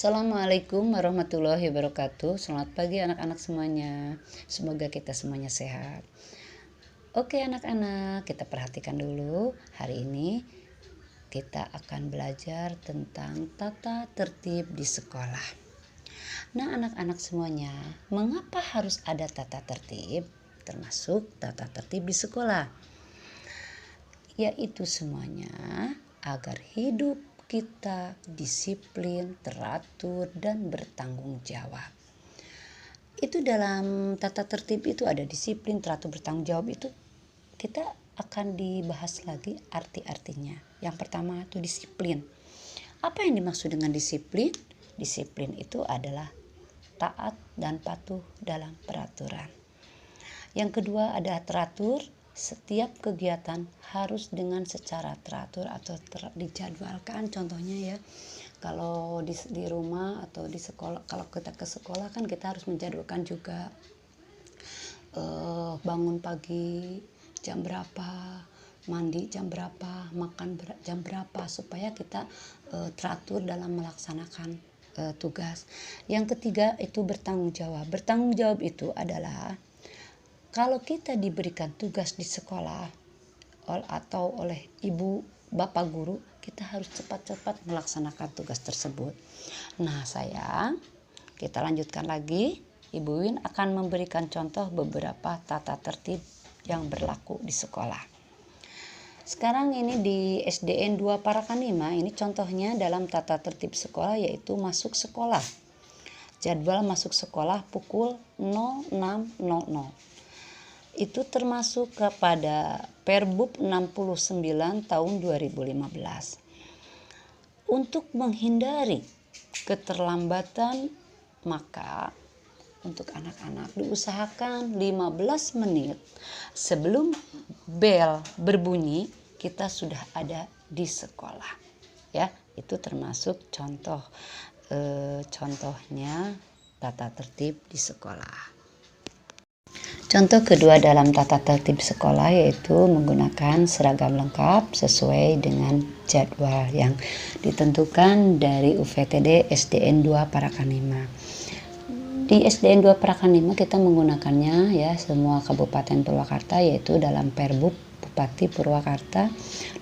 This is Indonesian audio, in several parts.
Assalamualaikum warahmatullahi wabarakatuh. Selamat pagi anak-anak semuanya. Semoga kita semuanya sehat. Oke anak-anak, kita perhatikan dulu. Hari ini kita akan belajar tentang tata tertib di sekolah. Nah anak-anak semuanya, mengapa harus ada tata tertib? Termasuk tata tertib di sekolah. Yaitu semuanya agar hidup kita disiplin, teratur, dan bertanggung jawab. Itu dalam tata tertib itu ada disiplin, teratur, bertanggung jawab itu kita akan dibahas lagi arti-artinya. Yang pertama itu disiplin. Apa yang dimaksud dengan disiplin? Disiplin itu adalah taat dan patuh dalam peraturan. Yang kedua ada teratur. Setiap kegiatan harus dengan secara teratur atau dijadwalkan. Contohnya ya, kalau di rumah atau di sekolah, kalau kita ke sekolah kan kita harus menjadwalkan juga bangun pagi jam berapa, mandi jam berapa, makan jam berapa, supaya kita teratur dalam melaksanakan tugas. Yang ketiga itu bertanggung jawab. Bertanggung jawab itu adalah kalau kita diberikan tugas di sekolah atau oleh ibu, bapak guru, kita harus cepat-cepat melaksanakan tugas tersebut. Nah sayang, kita lanjutkan lagi. Ibu Win akan memberikan contoh beberapa tata tertib yang berlaku di sekolah. Sekarang ini di SDN 2 Parakanima, ini contohnya dalam tata tertib sekolah yaitu masuk sekolah. Jadwal masuk sekolah pukul 06.00. Itu termasuk kepada Perbub 69 tahun 2015. Untuk menghindari keterlambatan, maka untuk anak-anak diusahakan 15 menit sebelum bel berbunyi kita sudah ada di sekolah. Ya, itu termasuk contohnya tata tertib di sekolah. Contoh kedua dalam tata tertib sekolah yaitu menggunakan seragam lengkap sesuai dengan jadwal yang ditentukan dari UVTD SDN 2 Parakanima. Di SDN 2 Parakanima kita menggunakannya ya semua Kabupaten Purwakarta, yaitu dalam Perbub Bupati Purwakarta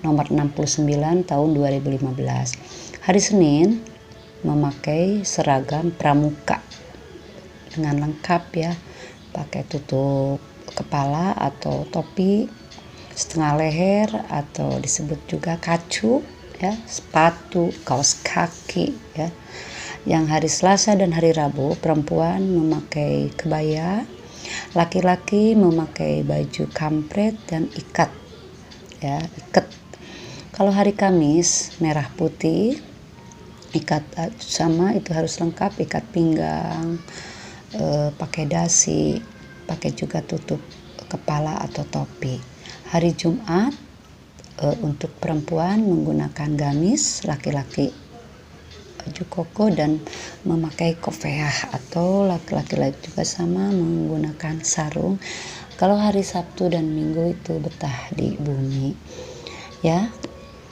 nomor 69 tahun 2015. Hari Senin memakai seragam pramuka dengan lengkap ya. Pakai tutup kepala atau topi setengah leher atau disebut juga kacu ya, sepatu, kaos kaki ya. Yang hari Selasa dan hari Rabu perempuan memakai kebaya, laki-laki memakai baju kampret dan ikat ya, ikat. Kalau hari Kamis merah putih, ikat sama itu harus lengkap, ikat pinggang, pakai dasi, pakai juga tutup kepala atau topi. Hari Jumat untuk perempuan menggunakan gamis, laki-laki baju koko dan memakai kopiah, atau laki-laki juga sama menggunakan sarung. Kalau hari Sabtu dan Minggu itu betah di bumi. Ya,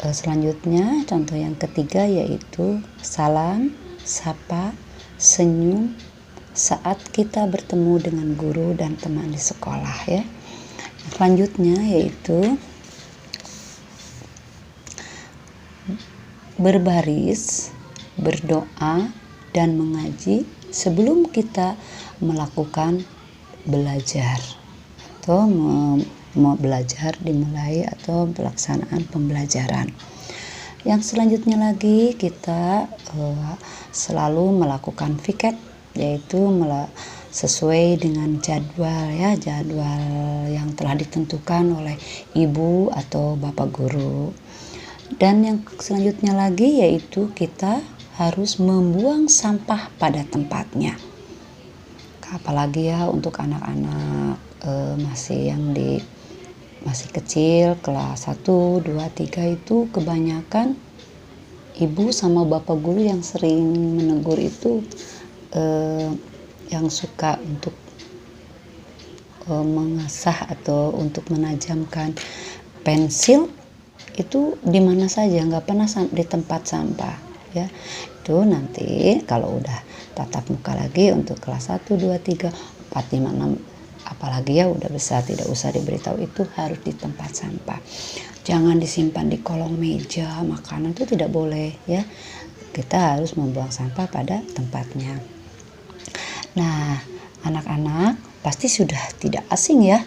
selanjutnya contoh yang ketiga yaitu salam, sapa, senyum saat kita bertemu dengan guru dan teman di sekolah ya. Selanjutnya yaitu berbaris, berdoa, dan mengaji sebelum kita melakukan belajar atau mau belajar dimulai atau pelaksanaan pembelajaran. Yang selanjutnya lagi kita selalu melakukan piket, yaitu sesuai dengan jadwal ya, jadwal yang telah ditentukan oleh ibu atau bapak guru. Dan yang selanjutnya lagi yaitu kita harus membuang sampah pada tempatnya. Apalagi ya untuk anak-anak masih kecil, kelas 1, 2, 3 itu kebanyakan ibu sama bapak guru yang sering menegur itu yang suka untuk mengasah atau untuk menajamkan pensil itu di mana saja, nggak pernah di tempat sampah ya. Itu nanti kalau udah tatap muka lagi untuk kelas 1, 2, 3, 4, 5, 6, apalagi ya udah besar, tidak usah diberitahu, itu harus di tempat sampah. Jangan disimpan di kolong meja, makanan itu tidak boleh ya. Kita harus membuang sampah pada tempatnya. Nah, anak-anak pasti sudah tidak asing ya.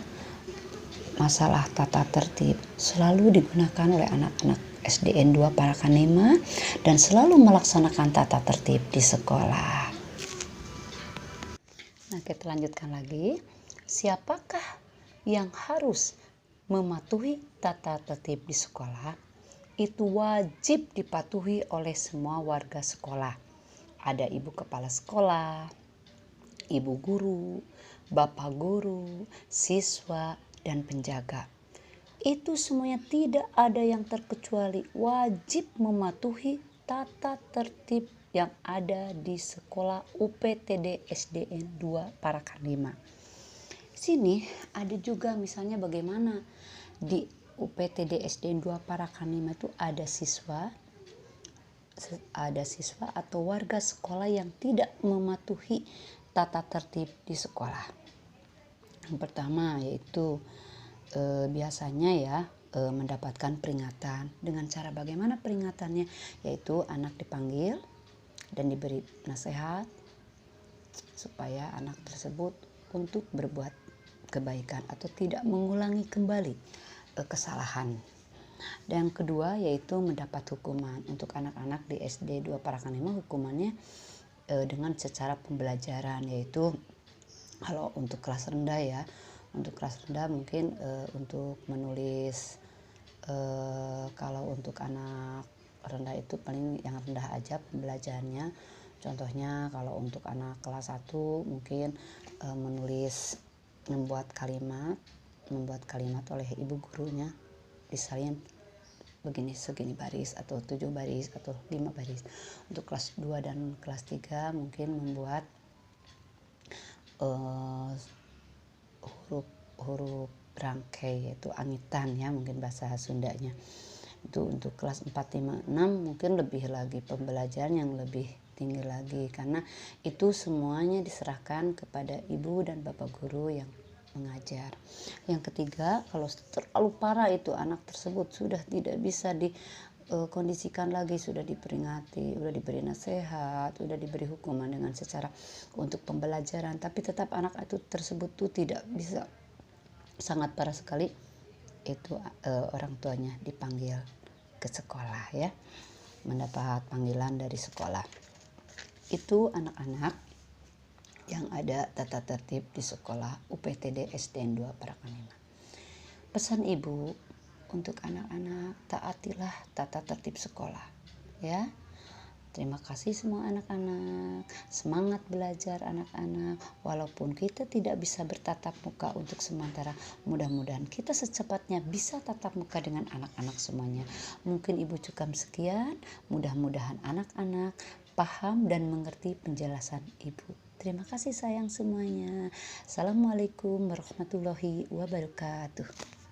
Masalah tata tertib selalu digunakan oleh anak-anak SDN 2 Parakanema dan selalu melaksanakan tata tertib di sekolah. Nah, kita lanjutkan lagi. Siapakah yang harus mematuhi tata tertib di sekolah? Itu wajib dipatuhi oleh semua warga sekolah. Ada ibu kepala sekolah, ibu guru, bapak guru, siswa, dan penjaga. Itu semuanya tidak ada yang terkecuali, wajib mematuhi tata tertib yang ada di sekolah UPTD SDN 2 Parakanema. Sini ada juga misalnya bagaimana di UPTD SDN 2 Parakanema itu ada siswa atau warga sekolah yang tidak mematuhi tata tertib di sekolah. Yang pertama yaitu biasanya ya mendapatkan peringatan. Dengan cara bagaimana peringatannya? Yaitu anak dipanggil dan diberi nasihat supaya anak tersebut untuk berbuat kebaikan atau tidak mengulangi kembali kesalahan. Dan yang kedua yaitu mendapat hukuman. Untuk anak-anak di SD 2 Parakanema hukumannya dengan secara pembelajaran, yaitu kalau untuk kelas rendah ya, untuk kelas rendah mungkin untuk menulis, kalau untuk anak rendah itu paling yang rendah aja pembelajarannya. Contohnya kalau untuk anak kelas 1 mungkin membuat kalimat oleh ibu gurunya, disalin begini segini baris atau 7 baris atau 5 baris. Untuk kelas 2 dan kelas 3 mungkin membuat huruf rangkai, yaitu angitan ya, mungkin bahasa Sundanya. Itu untuk kelas 4, 5, 6 mungkin lebih lagi pembelajaran yang lebih tinggi lagi, karena itu semuanya diserahkan kepada ibu dan bapak guru yang mengajar. Yang ketiga, kalau terlalu parah itu anak tersebut sudah tidak bisa dikondisikan lagi, sudah diperingati, sudah diberi nasihat, sudah diberi hukuman dengan secara untuk pembelajaran, tapi tetap anak itu tersebut tuh tidak bisa, sangat parah sekali, itu orang tuanya dipanggil ke sekolah ya, mendapat panggilan dari sekolah. Itu anak-anak yang ada tata tertib di sekolah UPTD SDN 2 Parakanema. Pesan ibu untuk anak-anak, taatilah tata tertib sekolah ya. Terima kasih semua anak-anak. Semangat belajar anak-anak. Walaupun kita tidak bisa bertatap muka untuk sementara, mudah-mudahan kita secepatnya bisa tatap muka dengan anak-anak semuanya. Mungkin ibu cukup sekian. Mudah-mudahan anak-anak paham dan mengerti penjelasan ibu. Terima kasih sayang semuanya. Assalamualaikum warahmatullahi wabarakatuh.